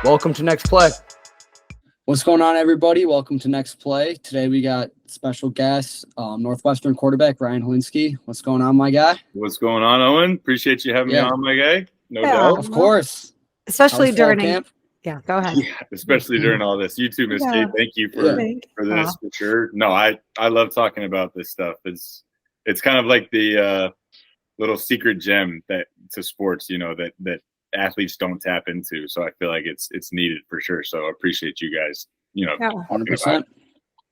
Welcome to Next Play. What's going on, everybody? Welcome to Next Play. Today we got special guest, Northwestern quarterback Ryan Hilinski. What's going on, my guy? What's going on, Owen? Appreciate you having me on, my guy. No doubt. Of course. Especially during camp. Yeah, go ahead. Yeah, especially during all this. You too, Miss Kate. Thank you for this for sure. No, I love talking about this stuff. It's kind of like the little secret gem to sports, that athletes don't tap into. So I feel like it's needed for sure. So I appreciate you guys, 100%.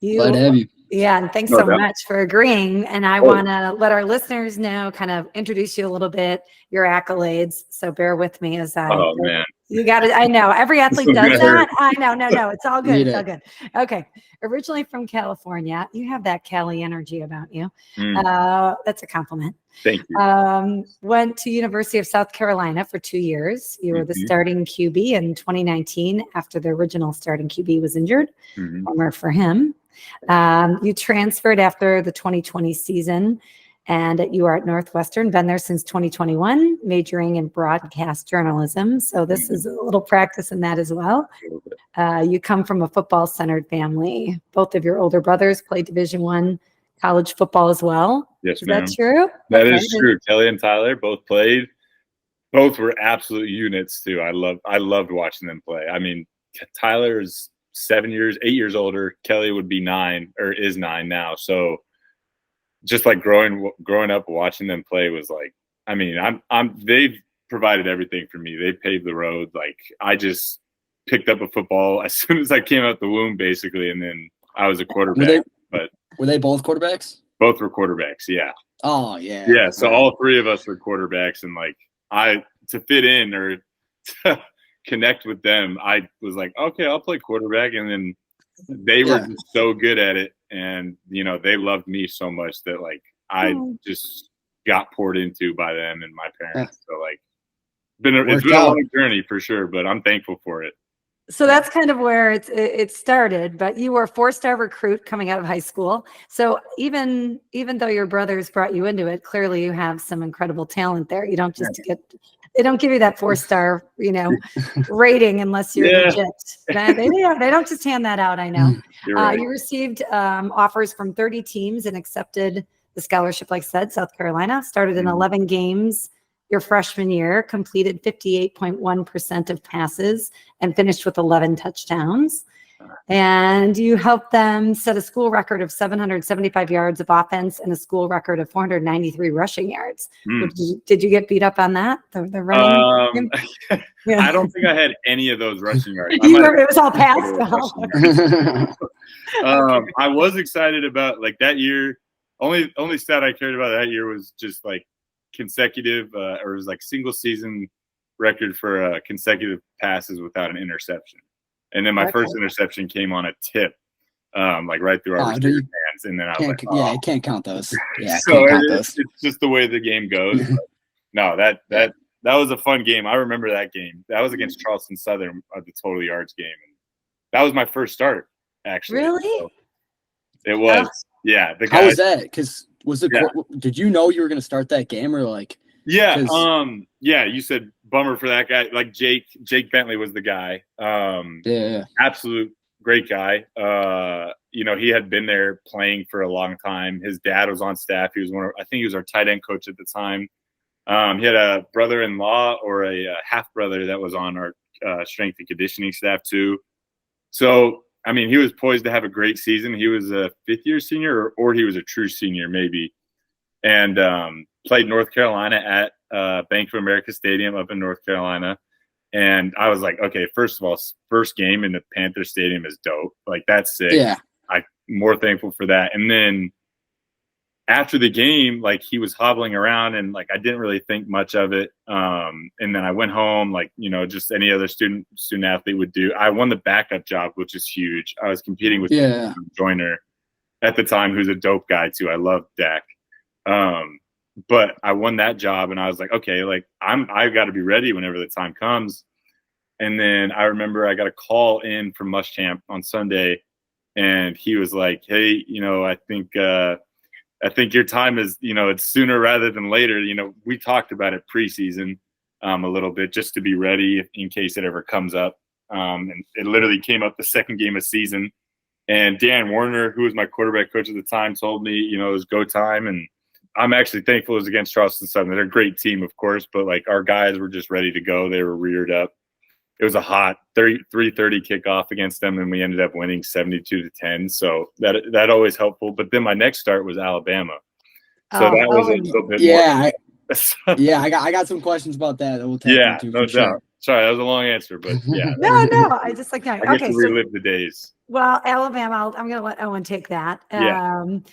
Glad to have you. Yeah, and thanks so much for agreeing. And I want to let our listeners know, kind of introduce you a little bit, your accolades. So bear with me as man. You got it. I know every athlete does that. I know. No, it's all good. It's all good. Okay. Originally from California, you have that Cali energy about you. That's a compliment. Thank you. Went to University of South Carolina for 2 years. You were the starting QB in 2019 after the original starting QB was injured. Bummer for him. You transferred after the 2020 season, and you are at Northwestern, been there since 2021, majoring in broadcast journalism. So this is a little practice in that as well. You come from a football-centered family. Both of your older brothers played Division I college football as well. Yes, ma'am. Is that true? That is true. Kelly and Tyler both played. Both were absolute units too. I loved watching them play. I mean, Tyler is 8 years older. Kelly would be 9 or is 9 now. So just like growing up watching them play was like, I mean, they've provided everything for me. They paved the road. Like I just picked up a football as soon as I came out the womb, basically, and then I was a quarterback. Were they both quarterbacks? Both were quarterbacks. Yeah. Oh yeah. Yeah. So all 3 of us were quarterbacks, and like to fit in or to connect with them, I was like, okay, I'll play quarterback, and then they were just so good at it, and they loved me so much that like I just got poured into by them and my parents. So like it's been a long journey for sure, but I'm thankful for it. So that's kind of where it started, but you were a 4-star recruit coming out of high school. So even though your brothers brought you into it, clearly you have some incredible talent there. You don't just they don't give you that 4-star, rating unless you're legit. They don't just hand that out. I know. Right. You received offers from 30 teams and accepted the scholarship, like I said, South Carolina. Started in 11 games your freshman year, completed 58.1% of passes, and finished with 11 touchdowns. And you helped them set a school record of 775 yards of offense and a school record of 493 rushing yards. Did you get beat up on that? The running? I don't think I had any of those rushing yards. It was all passed. I was excited about like that year. Only stat I cared about that year was just like consecutive or it was like single season record for consecutive passes without an interception. And then my first interception came on a tip, like right through our receiver's hands. And then I was like, I can't count those. Yeah, so it's just the way the game goes. No, that was a fun game. I remember that game. That was against Charleston Southern at the total yards game. And that was my first start, actually. Really? So it was. Yeah. How was that? Because did you know you were going to start that game or like? Yeah. You said bummer for that guy. Like Jake Bentley was the guy. Absolute great guy. He had been there playing for a long time. His dad was on staff. He was I think he was our tight end coach at the time. He had a brother-in-law or a half brother that was on our strength and conditioning staff too. So, I mean, he was poised to have a great season. He was a 5th-year senior or he was a true senior maybe. And played North Carolina at Bank of America Stadium up in North Carolina. And I was like, okay, first of all, first game in the Panther Stadium is dope. Like, that's sick. Yeah. I'm more thankful for that. And then after the game, like, he was hobbling around and, like, I didn't really think much of it. And then I went home, like, just any other student athlete would do. I won the backup job, which is huge. I was competing with Joyner at the time, who's a dope guy, too. I love Dak. But I won that job and I was like, okay, like I've got to be ready whenever the time comes. And then I remember I got a call in from Muschamp on Sunday and he was like, hey, I think your time is, it's sooner rather than later. We talked about it preseason a little bit just to be ready in case it ever comes up. And it literally came up the second game of season. And Dan Warner, who was my quarterback coach at the time, told me, it was go time. And I'm actually thankful it was against Charleston Southern. They're a great team, of course, but like our guys were just ready to go. They were reared up. It was a hot 3:30 kickoff against them, and we ended up winning 72-10. So that always helpful. But then my next start was Alabama. So that was a little bit more. I got some questions about that. We'll take into no doubt. Sure. Sorry, that was a long answer, but yeah. No, I just like that. I get to relive the days. Well, Alabama, I'm going to let Owen take that. And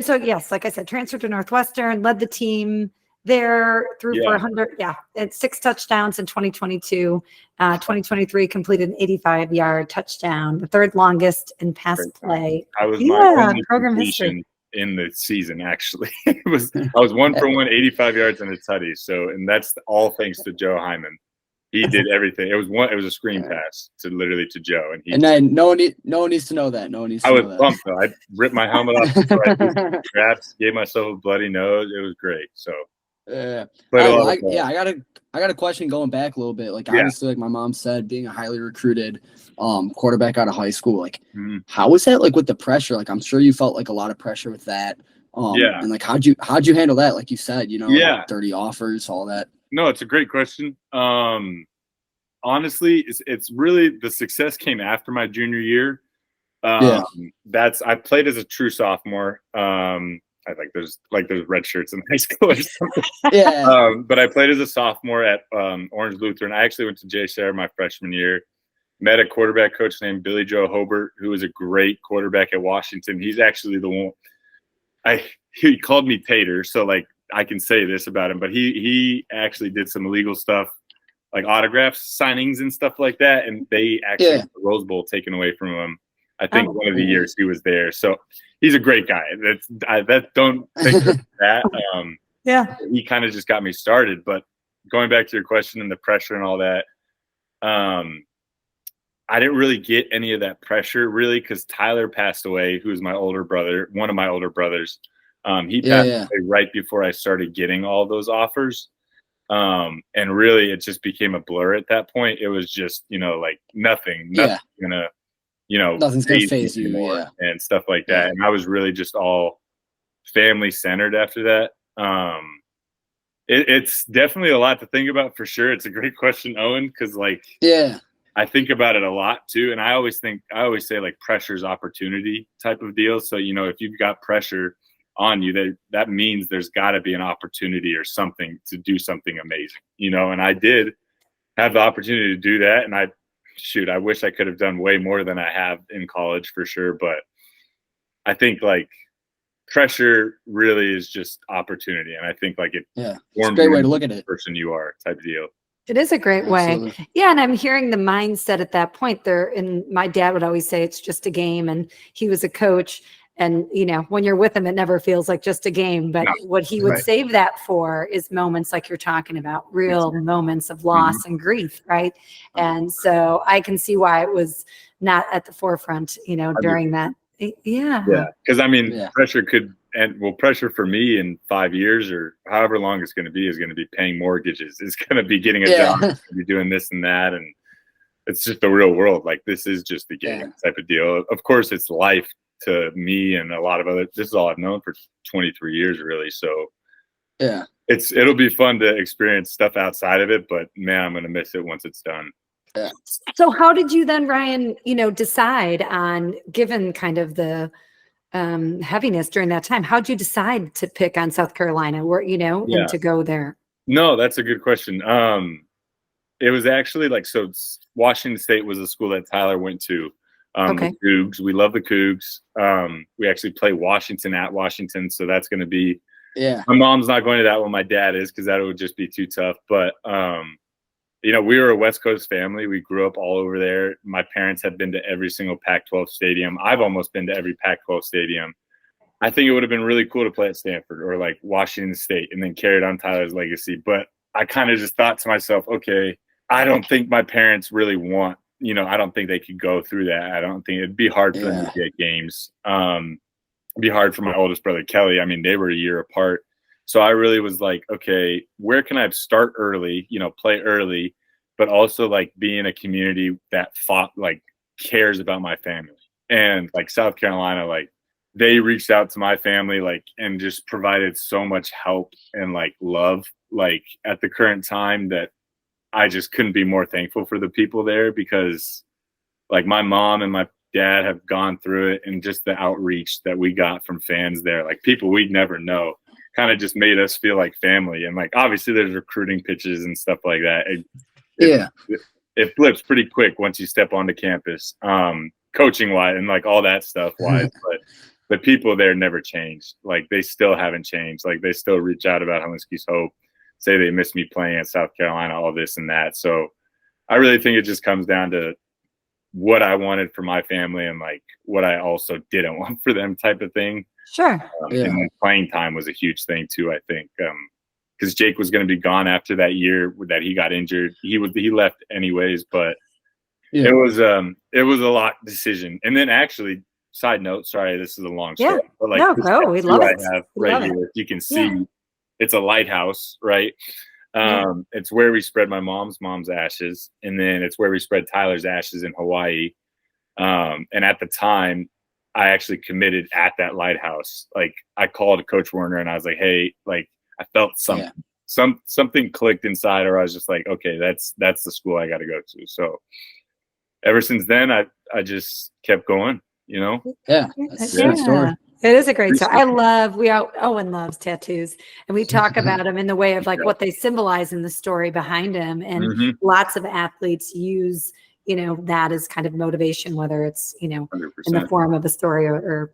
so, yes, like I said, transferred to Northwestern, led the team there, threw for 100, and 6 touchdowns in 2022. 2023 completed an 85-yard touchdown, the 3rd longest in pass play. I was my only program history in the season, actually. I was 1 for 1, 85 yards and a tutty. So, and that's all thanks to Joe Hyman. He did everything. It was a screen pass to Joe, and then no one needs to know that. No one needs to know that. I was pumped though. I ripped my helmet off before I did the straps, gave myself a bloody nose. It was great. So I got a question going back a little bit. Like obviously, like my mom said, being a highly recruited quarterback out of high school, like how was that like with the pressure? Like I'm sure you felt like a lot of pressure with that. And like how'd you handle that? Like you said, like 30 offers, all that. No, it's a great question. Honestly, it's really the success came after my junior year. I played as a true sophomore. I think there's red shirts in high school or something. But I played as a sophomore at Orange Lutheran. I actually went to JSerra my freshman year. Met a quarterback coach named Billy Joe Hobart, who was a great quarterback at Washington. He's actually the one. He called me Tater, so like I can say this about him, but he actually did some illegal stuff, like autographs, signings, and stuff like that. And they actually had the Rose Bowl taken away from him. I think one of the years he was there. So he's a great guy. Don't think of that. He kind of just got me started. But going back to your question and the pressure and all that, I didn't really get any of that pressure really because Tyler passed away, who was my older brother, one of my older brothers. He passed away right before I started getting all those offers. And really it just became a blur at that point. It was just, like nothing's gonna phase you and stuff like that. And I was really just all family centered after that. It's definitely a lot to think about for sure. It's a great question, Owen, because I think about it a lot too. And I always say like pressure's opportunity type of deal. So, if you've got pressure on you, that means there's got to be an opportunity or something to do something amazing, and I did have the opportunity to do that. And I wish I could have done way more than I have in college for sure. But I think like pressure really is just opportunity. And I think like it's a great way to look at it. Person you are type of deal. It is a great way. Yeah. And I'm hearing the mindset at that point there. And my dad would always say it's just a game. And he was a coach. And, when you're with him, it never feels like just a game. But what he would save that for is moments like you're talking about, real moments of loss and grief, right? And so I can see why it was not at the forefront, during that. Yeah. Because, pressure for me in 5 years or however long it's going to be paying mortgages. It's going to be getting a job. It's going to be doing this and that. And it's just the real world. Like, this is just the game type of deal. Of course, it's life. To me and a lot of other, this is all I've known for 23 years, really. So it'll be fun to experience stuff outside of it, but man, I'm going to miss it once it's done. Yeah. So how did you then, Ryan, decide on, given kind of the heaviness during that time, how'd you decide to pick on South Carolina and to go there? No, that's a good question. It was actually Washington State was a school that Tyler went to. The Cougs. We love the Cougs. We actually play Washington at Washington, so that's going to be. Yeah. My mom's not going to that one. My dad is, because that would just be too tough. But we were a West Coast family. We grew up all over there. My parents have been to every single Pac-12 stadium. I've almost been to every Pac-12 stadium. I think it would have been really cool to play at Stanford or like Washington State and then carry on Tyler's legacy. But I kind of just thought to myself, okay, I don't think my parents really want. I don't think they could go through that. I don't think it'd be hard for them to get games. It'd be hard for my oldest brother, Kelly. I mean, they were a year apart. So I really was like, okay, where can I start early, play early, but also like being a community that cares about my family. And like South Carolina, like they reached out to my family, like, and just provided so much help and like love, like at the current time, that I just couldn't be more thankful for the people there, because like my mom and my dad have gone through it, and just the outreach that we got from fans there, like people we'd never know, kind of just made us feel like family. And like, obviously there's recruiting pitches and stuff like that. It flips pretty quick once you step onto campus, coaching wise and like all that stuff wise. But the people there never changed. Like they still haven't changed. Like they still reach out about Hilinski's Hope, say they miss me playing at South Carolina, all this and that. So I really think it just comes down to what I wanted for my family and like what I also didn't want for them, type of thing. Sure. And then playing time was a huge thing too, I think. Because Jake was going to be gone after that year that he got injured. He left anyways, but it was a lot decision. And then actually, side note, sorry, this is a long story, but like we love it. I have right here, you can see it's a lighthouse, right? It's where we spread my mom's ashes, and then it's where we spread Tyler's ashes in Hawaii. And at the time, I actually committed at that lighthouse. Like I called Coach Werner and I was like, hey, like I felt something clicked inside, or I was just like, okay, that's the school I got to go to. So ever since then, I just kept going, you know? Yeah. That's a good story. It is a great story. Owen loves tattoos, and we talk about them in the way of like what they symbolize in the story behind him. And lots of athletes use, you know, that as kind of motivation, whether it's, you know, 100%. In the form of a story or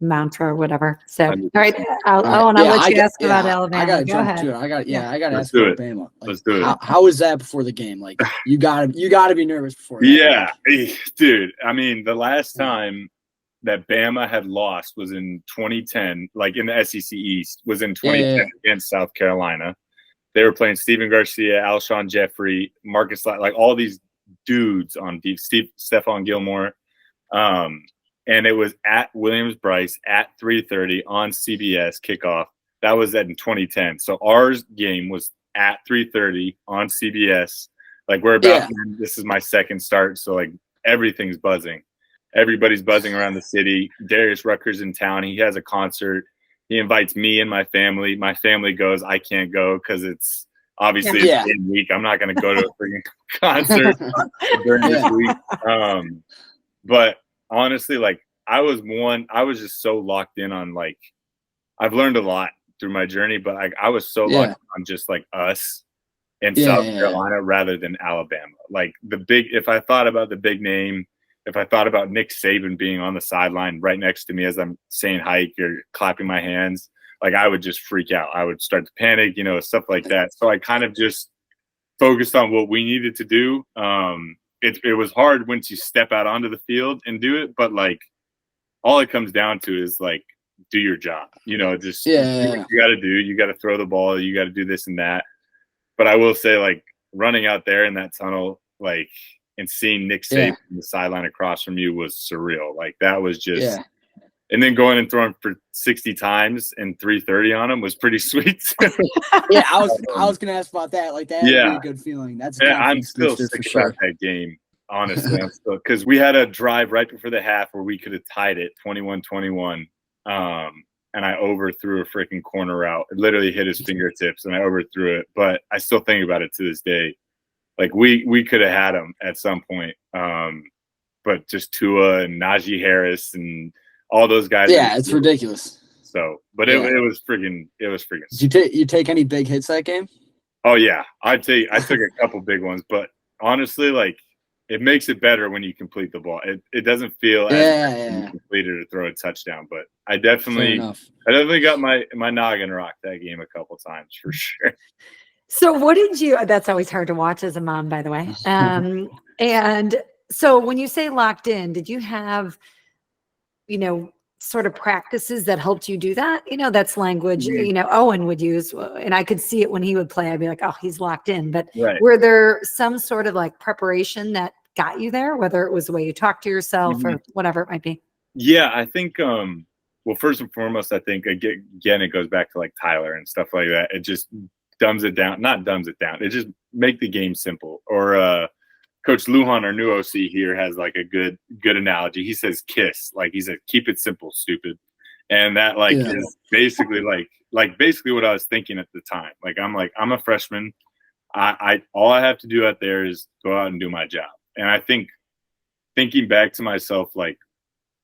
mantra or whatever. So, 100%. All right, I'll let you ask about Alabama. I got to jump ahead. to it. I got to ask about Alabama. Like, let's do it. How was that before the game? Like, you got to be nervous before. Yeah, dude. I mean, the last time that Bama had lost was in 2010, like in the SEC East, was in 2010 against South Carolina. They were playing Steven Garcia, Alshon Jeffrey, Marcus, like all these dudes on deep, Stephon Gilmore. And it was at Williams-Brice at 3:30 on CBS kickoff. That was in 2010. So our game was at 3:30 on CBS. Like we're about, this is my second start. So like everything's buzzing. Everybody's buzzing around the city. Darius Rucker's in town. He has a concert. He invites me and my family. My family goes. I can't go because it's obviously it's game week. I'm not going to go to a freaking concert during this week. But honestly, like I was just so locked in on like, I've learned a lot through my journey, but I was so locked on just like us in South Carolina rather than Alabama. Like if I thought about the big name, if I thought about Nick Saban being on the sideline right next to me as I'm saying hike or clapping my hands, like I would just freak out. I would start to panic, you know, stuff like that. So I kind of just focused on what we needed to do. It was hard once you step out onto the field and do it, but like all it comes down to is like do your job, you know, just do what you got to do. You got to throw the ball. You got to do this and that. But I will say, like running out there in that tunnel, like. And seeing Nick Saban on the sideline across from you was surreal. Like that was just, and then going and throwing for 60 times and 330 on him was pretty sweet. I was gonna ask about that. Like that, a good feeling. That's I'm still sick about that game, honestly. Because we had a drive right before the half where we could have tied it 21-21. And I overthrew a freaking corner route. It literally hit his fingertips, and I overthrew it. But I still think about it to this day. Like we could have had him at some point, but just Tua and Najee Harris and all those guys. Yeah, it's ridiculous. So, but it was freaking. Did you take any big hits that game? Oh yeah, I took a couple big ones, but honestly, like it makes it better when you complete the ball. It doesn't feel as you completed or throw a touchdown, but I definitely got my noggin rocked that game a couple times for sure. So what did you, that's always hard to watch as a mom, by the way. And so when you say locked in, did you have, you know, sort of practices that helped you do that? You know, that's language, you know, Owen would use, and I could see it when he would play. I'd be like, oh, he's locked in. But were there some sort of like preparation that got you there, whether it was the way you talk to yourself or whatever it might be? Yeah, I think, well, first and foremost, I think, again, it goes back to like Tyler and stuff like that. It just dumbs it down. Not dumbs it down. It just make the game simple. Or Coach Lujan, our new OC here, has like a good analogy. He says "kiss," like he said, "Keep it simple, stupid," and that is basically like basically what I was thinking at the time. I'm a freshman. I all I have to do out there is go out and do my job. And I think thinking back to myself, like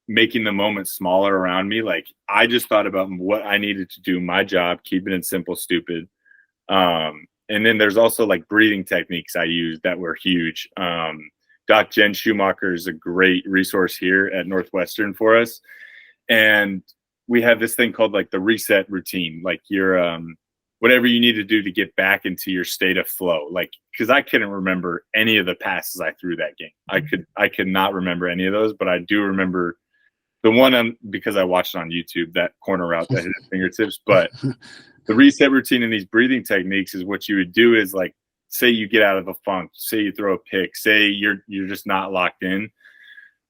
making the moment smaller around me, like I just thought about what I needed to do, my job, keeping it simple, stupid. And then there's also like breathing techniques I used that were huge. Doc Jen Schumacher is a great resource here at Northwestern for us. And we have this thing called like the reset routine, like your whatever you need to do to get back into your state of flow. Like, because I couldn't remember any of the passes I threw that game. I could not remember any of those, but I do remember the one because I watched it on YouTube, that corner route that hit his fingertips. But the reset routine and these breathing techniques is what you would do is like, say you get out of a funk, say you throw a pick, say you're just not locked in.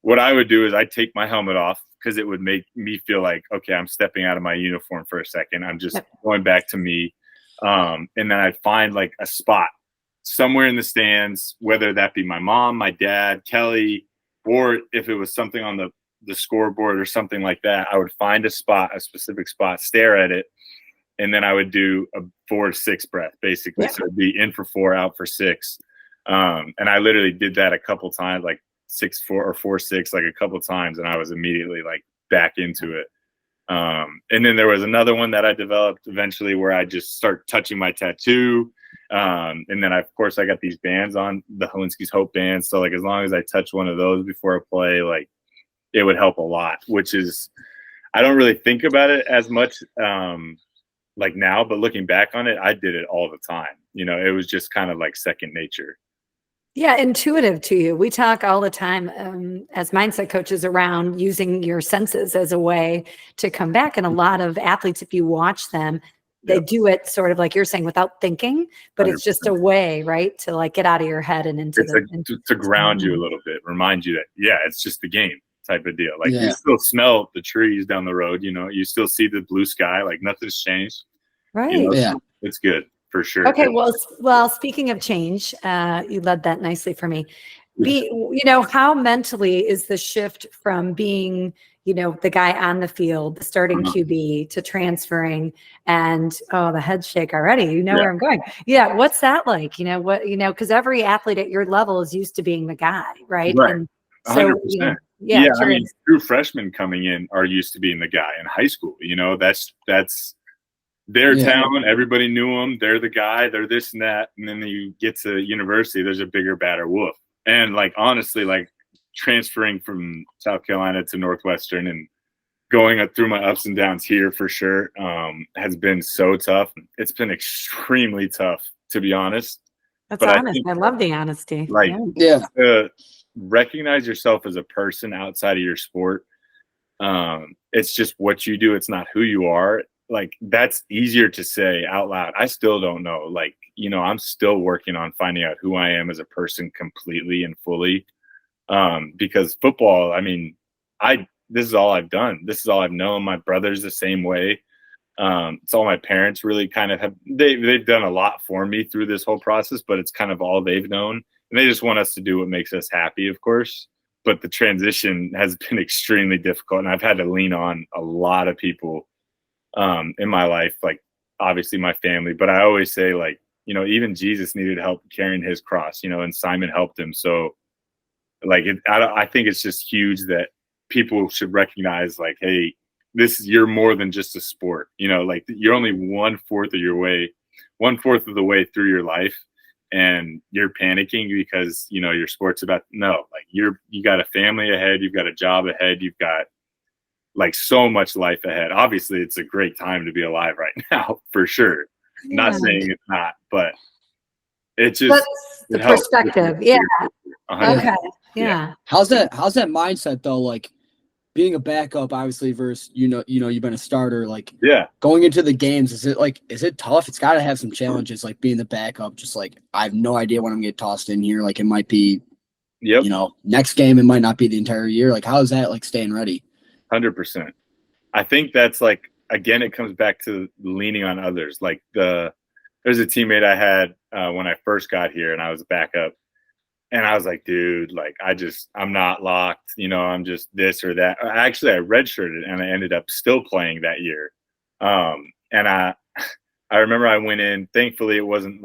What I would do is I'd take my helmet off because it would make me feel like, okay, I'm stepping out of my uniform for a second. I'm just going back to me. And then I'd find like a spot somewhere in the stands, whether that be my mom, my dad, Kelly, or if it was something on the scoreboard or something like that, I would find a specific spot, stare at it, and then I would do a 4-6 breath, basically. Yeah. So it'd be in for 4, out for 6. And I literally did that a couple times, like 6-4 or 4-6, like a couple times, and I was immediately like back into it. And then there was another one that I developed eventually where I just start touching my tattoo. And then of course I got these bands on, the Hilinski's Hope bands. So like as long as I touch one of those before I play, like it would help a lot, which is, I don't really think about it as much like now, but looking back on it, I did it all the time. You know, it was just kind of like second nature. Yeah, intuitive to you. We talk all the time as mindset coaches around using your senses as a way to come back. And a lot of athletes, if you watch them, they do it sort of like you're saying without thinking, but 100%. It's just a way, right, to like get out of your head and into to ground you a little bit, remind you that, it's just the game type of deal. Like you still smell the trees down the road, you know, you still see the blue sky, like nothing's changed. Right. You know, so it's good. For sure. Okay. Well, speaking of change, you led that nicely for me. How mentally is the shift from being, the guy on the field, the starting QB, to transferring and, the head shake already, where I'm going. Yeah. What's that like? Because every athlete at your level is used to being the guy, right? And so, 100%. I mean, true freshmen coming in are used to being the guy in high school. That's their town, everybody knew them. They're the guy, they're this and that. And then you get to university, there's a bigger, badder wolf. And like, honestly, like transferring from South Carolina to Northwestern and going up through my ups and downs here for sure has been so tough. It's been extremely tough, to be honest. That's honest. I love the honesty. Like, recognize yourself as a person outside of your sport. It's just what you do. It's not who you are. Like, that's easier to say out loud. I still don't know. Like, I'm still working on finding out who I am as a person completely and fully. Because football, I mean, this is all I've done. This is all I've known. My brother's the same way. It's all my parents really kind of they've done a lot for me through this whole process, but it's kind of all they've known. And they just want us to do what makes us happy, of course. But the transition has been extremely difficult. And I've had to lean on a lot of people in my life, like obviously my family, but I always say, like, even Jesus needed help carrying his cross, and Simon helped him. So like, I think it's just huge that people should recognize, like, hey, you're more than just a sport, like you're only 1/4 of the way through your life, and you're panicking because, your sport's like you got a family ahead, you've got a job ahead, you've got like so much life ahead. Obviously it's a great time to be alive right now, for sure. Not saying it's not, but it's just the perspective. Yeah. Okay. Yeah. How's that mindset though? Like being a backup, obviously, versus, you've been a starter, like going into the games, is it tough? It's got to have some challenges, like being the backup, just like, I have no idea when I'm going to get tossed in here. Like it might be, next game, it might not be the entire year. Like, how is that, like, staying ready? 100%. I think that's like, again, it comes back to leaning on others. Like the there's a teammate I had when I first got here, and I was a backup. And I was like, dude, like, I'm not locked. You know, I'm just this or that. Actually, I redshirted, and I ended up still playing that year. And I remember I went in. Thankfully, it wasn't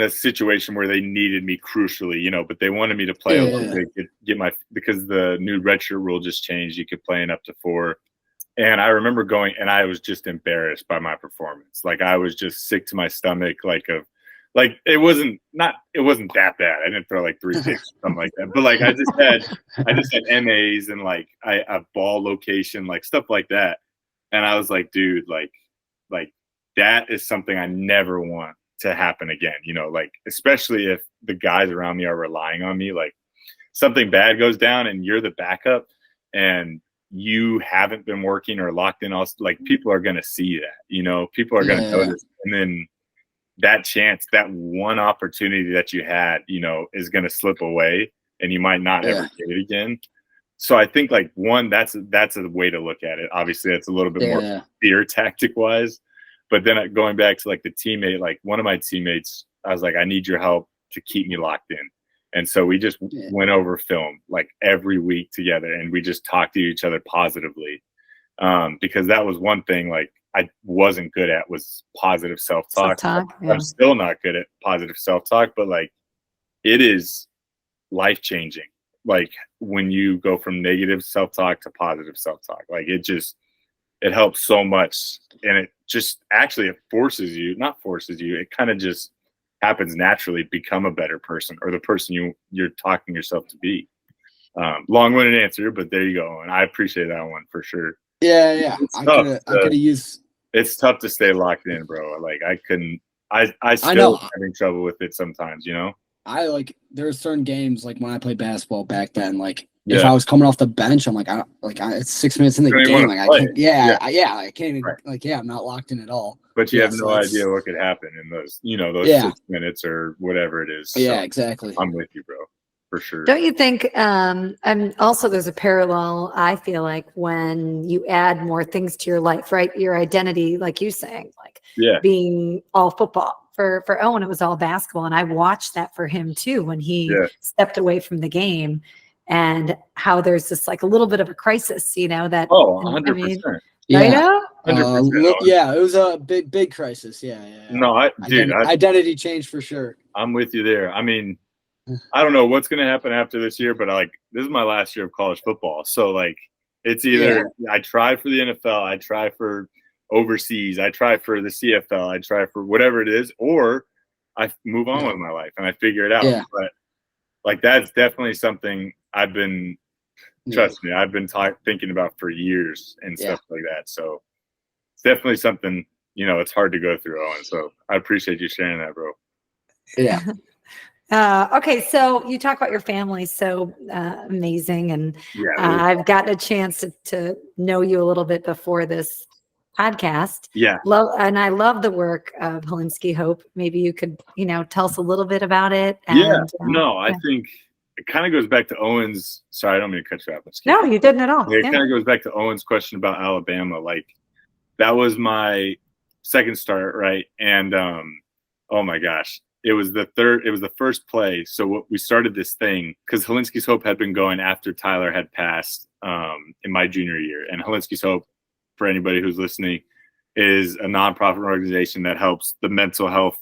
a situation where they needed me crucially, you know, but they wanted me to play because the new redshirt rule just changed. You could play in up to 4. And I remember going, and I was just embarrassed by my performance. Like, I was just sick to my stomach, it wasn't that bad. I didn't throw like 3 picks or something like that. But like I just had MAs and like a ball location, like stuff like that. And I was like, dude, like that is something I never want to happen again. You know, like, especially if the guys around me are relying on me, like something bad goes down and you're the backup and you haven't been working or locked in, like people are going to see that, you know, people are going to notice. And then that chance, that one opportunity that you had, you know, is going to slip away and you might not ever get it again. So I think like that's a way to look at it. Obviously that's a little bit more fear tactic wise, but then going back to like the teammate, like one of my teammates, I was like, I need your help to keep me locked in. And so we just went over film like every week together and we just talked to each other positively. Because that was one thing like I wasn't good at was positive self-talk. I'm still not good at positive self-talk, but like it is life-changing. Like when you go from negative self-talk to positive self-talk, like it helps so much. And it just actually, it it kind of just happens naturally, become a better person or the person you're talking yourself to be. Long-winded answer, but there you go. And I appreciate that one for sure. Yeah. I could have used. It's tough to stay locked in, bro. Like I couldn't. I still having trouble with it sometimes. You know. There are certain games like when I played basketball back then. Like if I was coming off the bench, I'm like it's 6 minutes in the game. Like I can't. I can't even. I'm not locked in at all. But you have no idea what could happen in those. You know, those 6 minutes or whatever it is. Yeah, exactly. I'm with you, bro. For sure. Don't you think, and also there's a parallel, I feel like, when you add more things to your life, right? Your identity, like you saying, like being all football. For Owen, it was all basketball. And I watched that for him too, when he stepped away from the game and how there's this like a little bit of a crisis, you know, that. 100%. I mean, yeah. 100%. It was a big crisis. Yeah. No, identity change for sure. I'm with you there. I mean, I don't know what's going to happen after this year, but like this is my last year of college football. So like it's either I try for the NFL, I try for overseas, I try for the CFL, I try for whatever it is, or I move on with my life and I figure it out. Yeah. But like that's definitely something I've been trust me, I've been thinking about for years and stuff like that. So it's definitely something, you know, it's hard to go through, Owen. So I appreciate you sharing that, bro. Yeah. Okay, so you talk about your family, so amazing, and I've gotten a chance to know you a little bit before this podcast. Yeah, and I love the work of Hilinski Hope. Maybe you could, tell us a little bit about it. And, I think it kind of goes back to Owen's. Sorry, I don't mean to cut you off. No, you didn't at all. It kind of goes back to Owen's question about Alabama. Like that was my second start, right? And oh my gosh. It was the first play. So we started this thing because Hilinski's Hope had been going after Tyler had passed in my junior year. And Hilinski's Hope, for anybody who's listening, is a nonprofit organization that helps the mental health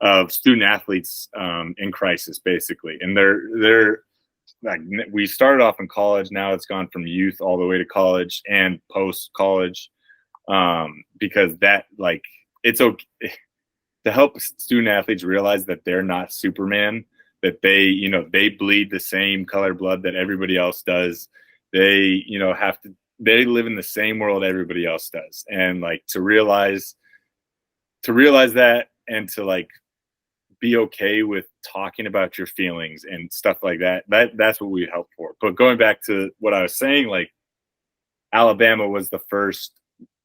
of student athletes in crisis, basically. And they're like, we started off in college. Now it's gone from youth all the way to college and post college because that it's okay. To help student athletes realize that they're not Superman, that they bleed the same color blood that everybody else does. They, they live in the same world everybody else does. And to realize that and to be okay with talking about your feelings and stuff like that, that's what we help for. But going back to what I was saying, Alabama was the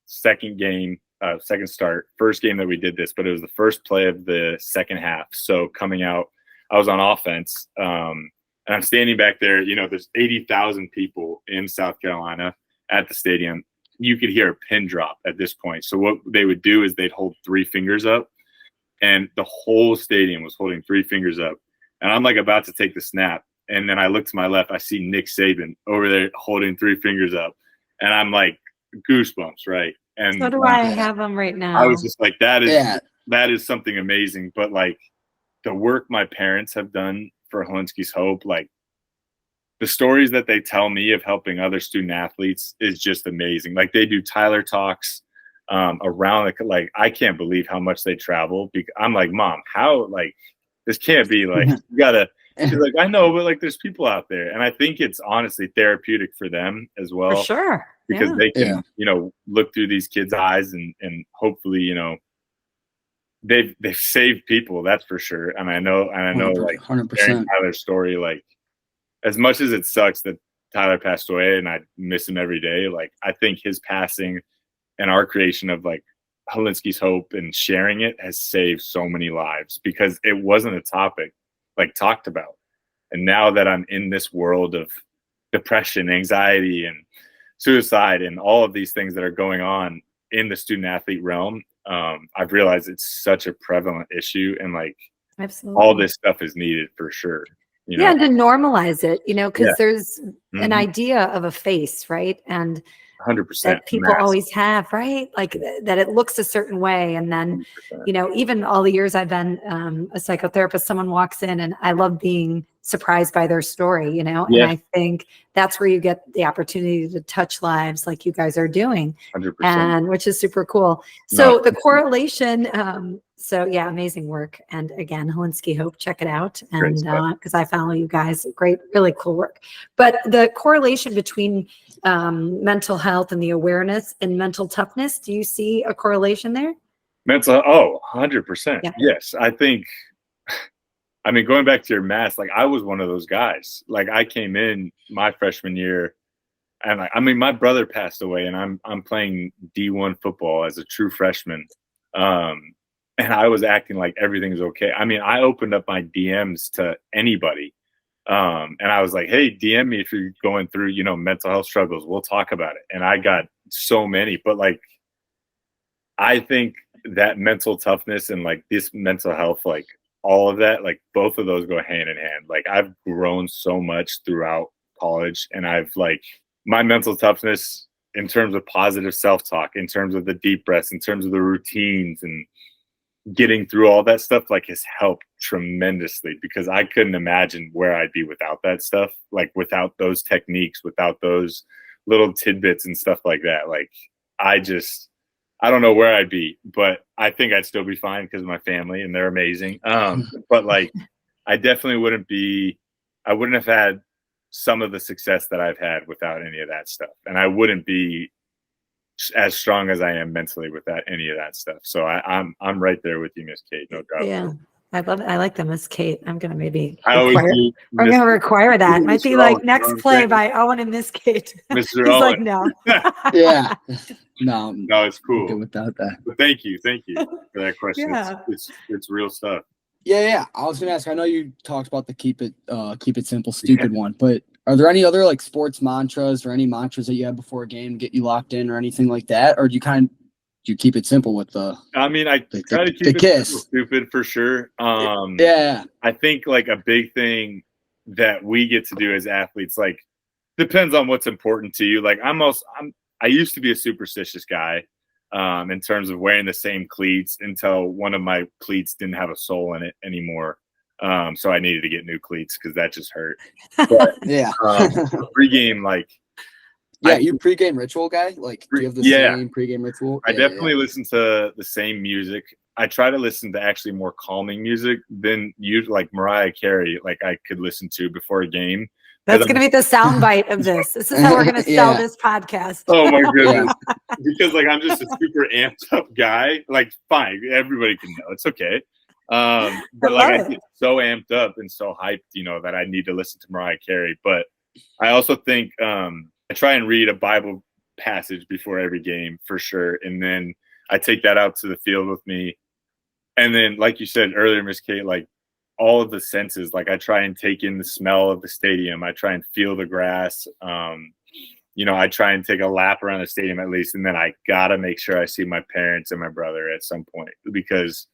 second start, first game that we did this, but it was the first play of the second half. So coming out, I was on offense, and I'm standing back there. There's 80,000 people in South Carolina at the stadium, you could hear a pin drop at this point. So what they would do is they'd hold 3 fingers up, and the whole stadium was holding 3 fingers up. And I'm like about to take the snap. And then I look to my left, I see Nick Saban over there holding 3 fingers up. And I'm like, goosebumps, right? And so do I have them right now. I was just like, that is something amazing. But like the work my parents have done for Hilinski's Hope, like the stories that they tell me of helping other student athletes is just amazing. Like they do Tyler talks around, like I can't believe how much they travel. Because I'm like, Mom, how, like, this can't be, like, you gotta. She's like, I know, but like, there's people out there, and I think it's honestly therapeutic for them as well. For sure, because they can, look through these kids' eyes and hopefully, they've saved people. That's for sure. And I know, like 100%. Tyler's story, like as much as it sucks that Tyler passed away, and I miss him every day. Like I think his passing and our creation of like Hilinski's Hope and sharing it has saved so many lives, because it wasn't a topic like talked about. And now that I'm in this world of depression, anxiety, and suicide, and all of these things that are going on in the student athlete realm, I've realized it's such a prevalent issue, and like absolutely all this stuff is needed for sure. Yeah, to normalize it, because there's an idea of a face, right? And 100% that people always have, right? Like that it looks a certain way. And then, 100%. Even all the years I've been a psychotherapist, someone walks in and I love being surprised by their story, and I think that's where you get the opportunity to touch lives like you guys are doing, 100%. and which is super cool. So the correlation, amazing work. And again, Hilinski Hope, check it out. And because I follow you guys, great, really cool work. But the correlation between mental health and the awareness and mental toughness, do you see a correlation there? 100%. Yes. I think, going back to your math, like I was one of those guys. Like I came in my freshman year, and my brother passed away, and I'm playing D1 football as a true freshman. And I was acting like everything's okay. I opened up my DMs to anybody. And I was like, hey, DM me if you're going through, mental health struggles. We'll talk about it. And I got so many. But like, I think that mental toughness and like this mental health, like all of that, like both of those go hand in hand. Like I've grown so much throughout college, and I've like my mental toughness in terms of positive self-talk, in terms of the deep breaths, in terms of the routines and getting through all that stuff, like has helped tremendously, because I couldn't imagine where I'd be without that stuff, like without those techniques, without those little tidbits and stuff like that. Like I don't know where I'd be, but I think I'd still be fine because of my family and they're amazing. But like, I definitely I wouldn't have had some of the success that I've had without any of that stuff. And I wouldn't be as strong as I am mentally without any of that stuff. So I'm right there with you, Miss Kate. No doubt. Yeah. I love it. I like the Miss Kate. I'm going to maybe require that. It might be like next play by Owen and Miss Kate. He's Owen. like, no. Yeah. No, it's cool. Good without that. But thank you for that question. Yeah. It's real stuff. Yeah. I was gonna ask. I know you talked about the keep it simple, stupid one, but are there any other like sports mantras or any mantras that you have before a game to get you locked in or anything like that, or do you keep it simple with the? I try to keep it simple, stupid for sure. Yeah. I think like a big thing that we get to do as athletes, like depends on what's important to you. Like I used to be a superstitious guy in terms of wearing the same cleats until one of my cleats didn't have a sole in it anymore. So I needed to get new cleats because that just hurt. But, pregame, like. Yeah, you pregame ritual guy? Like, do you have the same pregame ritual? I definitely listen to the same music. I try to listen to actually more calming music than like Mariah Carey, like I could listen to before a game. That's going to be the soundbite of this. This is how we're going to sell this podcast. Oh my goodness. Because like, I'm just a super amped up guy. Like, fine. Everybody can know. It's okay. But like, I get so amped up and so hyped, that I need to listen to Mariah Carey. But I also think, I try and read a Bible passage before every game for sure. And then I take that out to the field with me. And then, like you said earlier, Miss Kate, like all of the senses, like I try and take in the smell of the stadium. I try and feel the grass. I try and take a lap around the stadium at least, and then I gotta make sure I see my parents and my brother at some point, because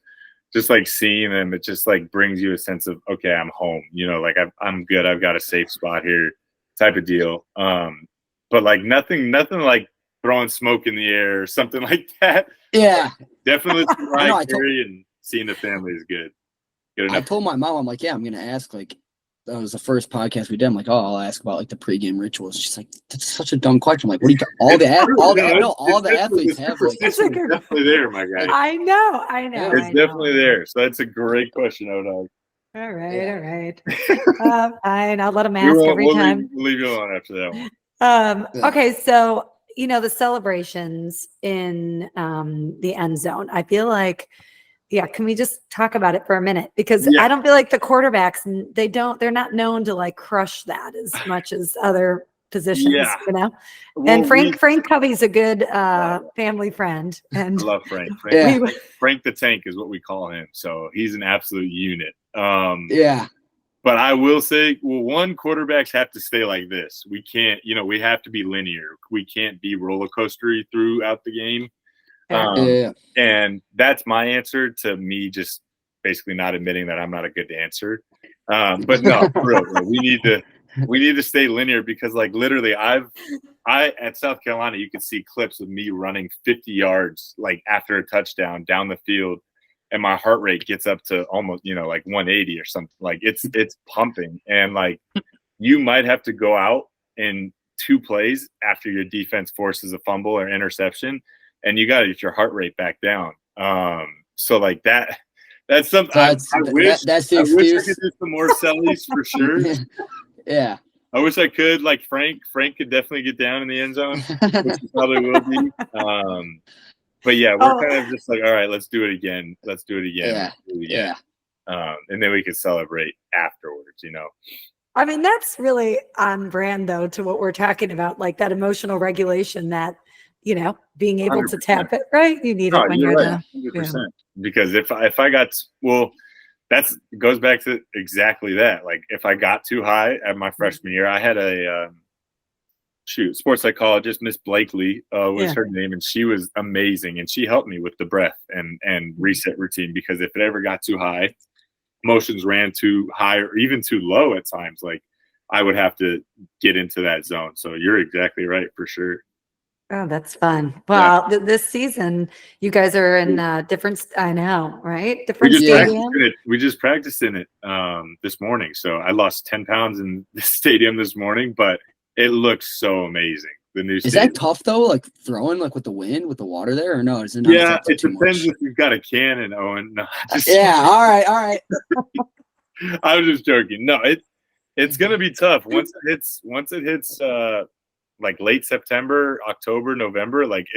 just like seeing them, it just like brings you a sense of, okay, I'm home. Like I'm good. I've got a safe spot here, type of deal. But like nothing like throwing smoke in the air or something like that. Yeah, definitely. And seeing the family is good. I told my mom, I'm like, yeah, I'm gonna ask. Like, that was the first podcast we did. I'm like, oh, I'll ask about like the pregame rituals. She's like, that's such a dumb question. I'm like, what do you? All the athletes have. Like, it's definitely there, my guy. I know. It's definitely there. So that's a great question, O-Dog. All right. Fine. I'll let him ask every time. We'll leave you alone after that one. Okay, so the celebrations in the end zone. I feel like, can we just talk about it for a minute? Because I don't feel like the quarterbacks, they're not known to like crush that as much as other positions, Well, and Frank Covey's a good family friend. And I love Frank. Frank the Tank is what we call him. So he's an absolute unit. But I will say, one, quarterbacks have to stay like this. We can't, we have to be linear. We can't be roller coastery throughout the game. And that's my answer to me just basically not admitting that I'm not a good answer. But no, for real, we need to stay linear, because like literally I at South Carolina, you can see clips of me running 50 yards like after a touchdown down the field, and my heart rate gets up to almost, like 180 or something. Like it's pumping, and like you might have to go out in 2 plays after your defense forces a fumble or interception, and you got to get your heart rate back down. So like that's something. That's the excuse. I wish I could do some more sellies for sure. Yeah. I wish I could. Like Frank could definitely get down in the end zone, which he probably will be. But yeah, we're kind of just like, all right, let's do it again. Yeah. And then we can celebrate afterwards, I mean, that's really on brand though to what we're talking about, like that emotional regulation that, being able 100%. to tap it, right? You need it when you're right. 100%. Because if I got, that goes back to exactly that. Like if I got too high at my freshman year, I had a sports psychologist, Miss Blakely was her name, and she was amazing, and she helped me with the breath and reset routine, because if it ever got too high, emotions ran too high or even too low at times, like I would have to get into that zone. So you're exactly right, for sure. Oh, that's fun. Well, this season, you guys are in different, I know, right? Different stadium. We just practiced in it this morning. So I lost 10 pounds in the stadium this morning, but it looks so amazing. The new stadium. Is that tough though? Like throwing like with the wind, with the water there, or no? Is it not it depends if you've got a cannon, Owen. No, all right. I was just joking. No, it's gonna be tough once it hits like late September, October, November. Like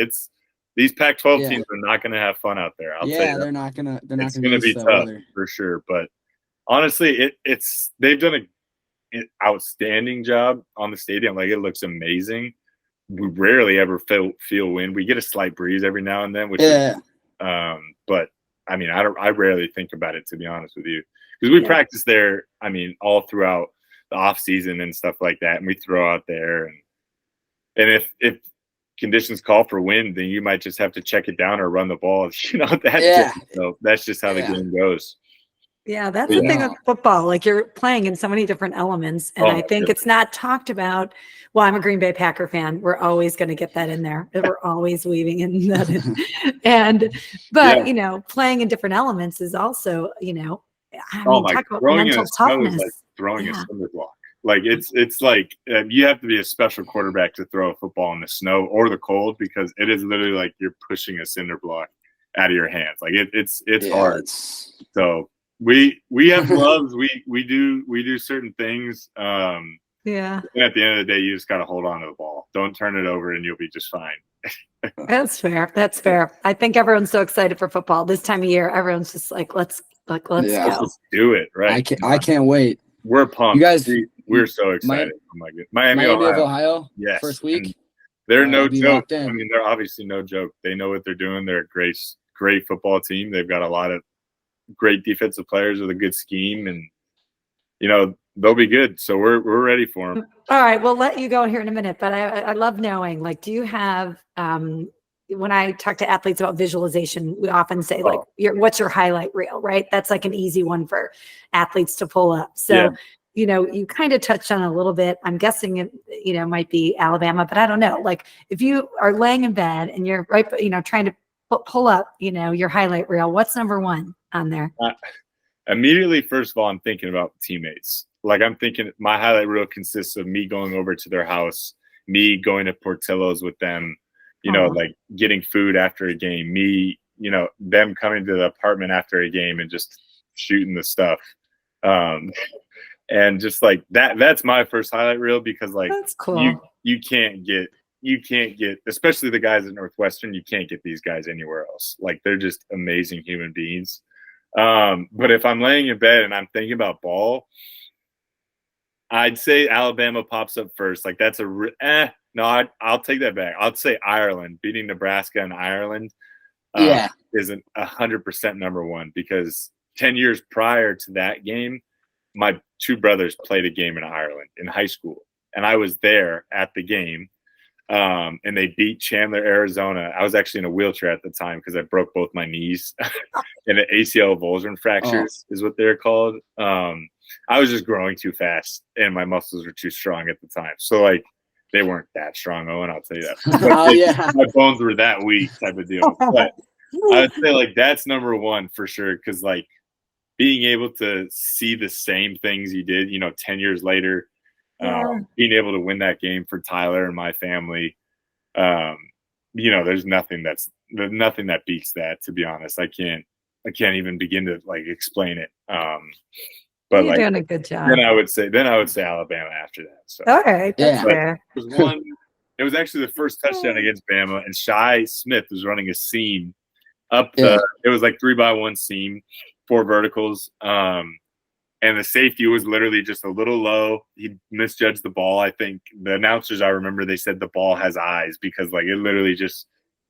these Pac-12 teams are not gonna have fun out there. I'll tell you they're not gonna. It's gonna be tough for sure. But honestly, they've done an outstanding job on the stadium. Like it looks amazing. We rarely ever feel wind. We get a slight breeze every now and then, which is, but I mean, I rarely think about it, to be honest with you, because we practice there. I mean, all throughout the off season and stuff like that, and we throw out there, and if conditions call for wind, then you might just have to check it down or run the ball. So that's just how the game goes. Yeah, that's the thing with football. Like you're playing in so many different elements, and I think it's not talked about. Well, I'm a Green Bay Packer fan. We're always going to get that in there. We're always weaving in that in. But playing in different elements is also, I mean, talk about mental toughness. Is like throwing a cinder block. Like it's like you have to be a special quarterback to throw a football in the snow or the cold, because it is literally like you're pushing a cinder block out of your hands. Like it's hard. So we have gloves. We do certain things. And at the end of the day, you just got to hold on to the ball. Don't turn it over, and you'll be just fine. That's fair. I think everyone's so excited for football this time of year. Everyone's just like, let's go. Let's do it. Right. I can't wait. We're pumped. You guys, we're so excited. Miami, Ohio. Yes. First week. And they're no joke. I mean, they're obviously no joke. They know what they're doing. They're a great football team. They've got a lot of great defensive players with a good scheme, and they'll be good. So we're ready for them. All right, we'll let you go here in a minute, but I love knowing, like, do you have, when I talk to athletes about visualization, we often say, like, what's your highlight reel, right? That's like an easy one for athletes to pull up. So, you kind of touched on a little bit. I'm guessing it, might be Alabama, but I don't know. Like, if you are laying in bed and you're trying to pull up, your highlight reel, what's number one on there? Immediately, first of all, I'm thinking about teammates. Like, I'm thinking my highlight reel consists of me going over to their house, me going to Portillo's with them, like getting food after a game, me, them coming to the apartment after a game and just shooting the stuff. And just like that's my first highlight reel, because like that's cool. You can't get, especially the guys at Northwestern, you can't get these guys anywhere else. Like, they're just amazing human beings. But if I'm laying in bed and I'm thinking about ball, I'd say Alabama pops up first. Like, that's I'll take that back. I'll say Ireland, beating Nebraska and Ireland isn't 100% number one, because 10 years prior to that game, my two brothers played a game in Ireland in high school, and I was there at the game. And they beat Chandler, Arizona. I was actually in a wheelchair at the time because I broke both my knees, and an ACL avulsion fractures is what they're called. I was just growing too fast, and my muscles were too strong at the time. So, like, they weren't that strong, Owen, I'll tell you that. My bones were that weak, type of deal. But I would say, like, that's number one for sure, because, like, being able to see the same things you did, 10 years later, being able to win that game for Tyler and my family, there's nothing that beats that, to be honest. I can't even begin to, like, explain it. But you're doing a good job. Then I would say Alabama after that. So okay, that's fair. It was actually the first touchdown against Bama, and Shai Smith was running a seam up it was like 3x1 seam, 4 verticals. And the safety was literally just a little low. He misjudged the ball. I think the announcers, I remember, they said the ball has eyes, because, like, it literally just,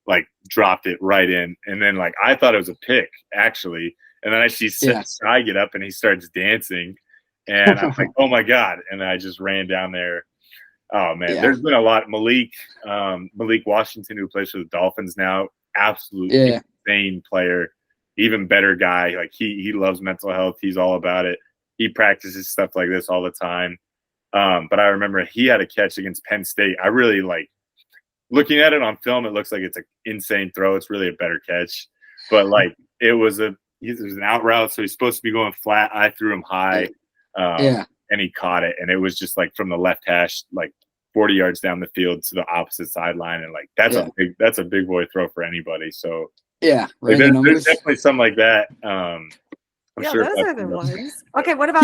like, dropped it right in. And then, like, I thought it was a pick, actually. And then I see Sky get up and he starts dancing. And I'm like, oh, my God. And I just ran down there. Oh, man. Yeah. There's been a lot. Malik Washington, who plays for the Dolphins now, absolutely insane player, even better guy. Like, he loves mental health. He's all about it. He practices stuff like this all the time. But I remember he had a catch against Penn State. I really, like, looking at it on film, it looks like it's an insane throw. It's really a better catch. But, like, it was an out route, so he's supposed to be going flat. I threw him high, and he caught it. And it was just, like, from the left hash, like, 40 yards down the field to the opposite sideline. And, like, that's a big boy throw for anybody. So, right. Like, there's definitely something like that. I'm sure those are the ones. Okay, what about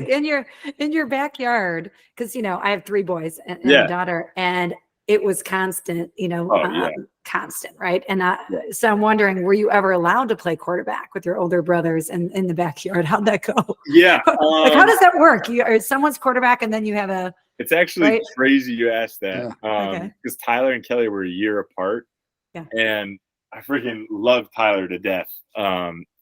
in your backyard? Because I have 3 boys and a daughter, and it was constant. Constant, right? And so I'm wondering, were you ever allowed to play quarterback with your older brothers in the backyard? How'd that go? Yeah, like, how does that work? Someone's quarterback, and then you have a. It's actually crazy you asked that, because Tyler and Kelly were a year apart, and I freaking love Tyler to death.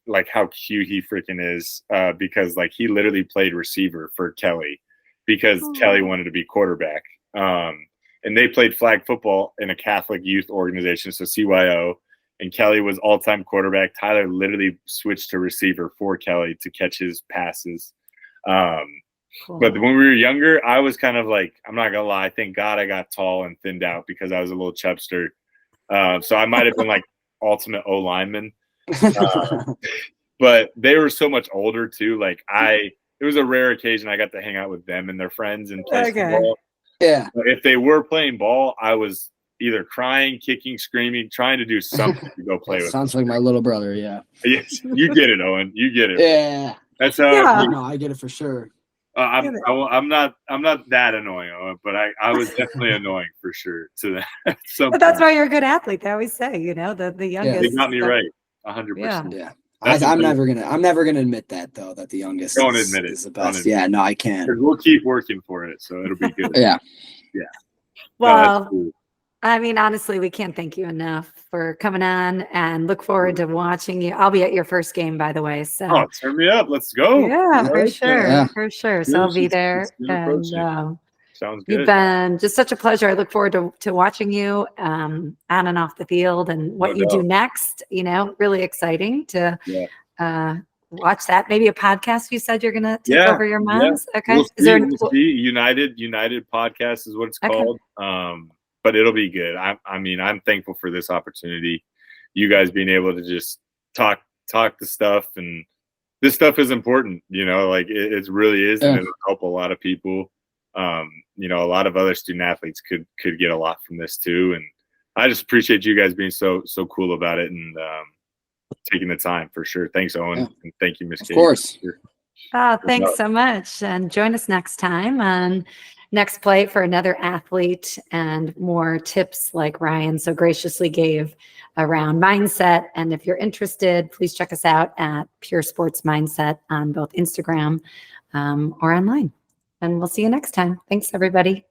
Like, how cute he freaking is, because, like, he literally played receiver for Kelly because Kelly wanted to be quarterback. And they played flag football in a Catholic youth organization, so CYO, and Kelly was all-time quarterback. Tyler literally switched to receiver for Kelly to catch his passes. But when we were younger, I was kind of like, I'm not gonna lie, thank God I got tall and thinned out, because I was a little chubster. So I might have been like ultimate O lineman. But they were so much older too. Like, it was a rare occasion I got to hang out with them and their friends and play football. Yeah. But if they were playing ball, I was either crying, kicking, screaming, trying to do something to go play with. Sounds like my little brother. Yeah. Yes, you get it, Owen. You get it. Yeah. That's how. No, I get it for sure. I'm not that annoying, Owen, but I was definitely annoying for sure to that. But that's why you're a good athlete. They always say, the youngest. They got me right. 100%. Yeah. I'm never gonna admit that, though, that the youngest is the best. Yeah, no, I can't. We'll keep working for it, so it'll be good. Yeah. Well, I mean, honestly, we can't thank you enough for coming on, and look forward to watching you. I'll be at your first game, by the way. So turn me up. Let's go. yeah, for sure. Yeah. For sure. So I'll be there. And sounds good. You've been just such a pleasure. I look forward to watching you on and off the field and what you do next. Really exciting to watch that. Maybe a podcast. You said you're going to take over your mom's. Okay. We'll see. United podcast is what it's called. But it'll be good. I mean, I'm thankful for this opportunity. You guys being able to just talk the stuff, and this stuff is important. Like it really is, and it'll help a lot of people. A lot of other student athletes could get a lot from this too. And I just appreciate you guys being so cool about it and taking the time for sure. Thanks, Owen, and thank you, Miss Katie. Of course. Oh, thanks so much, and join us next time on Next Play for another athlete and more tips like Ryan so graciously gave around mindset. And if you're interested, please check us out at Pure Sports Mindset on both Instagram or online. And we'll see you next time. Thanks, everybody.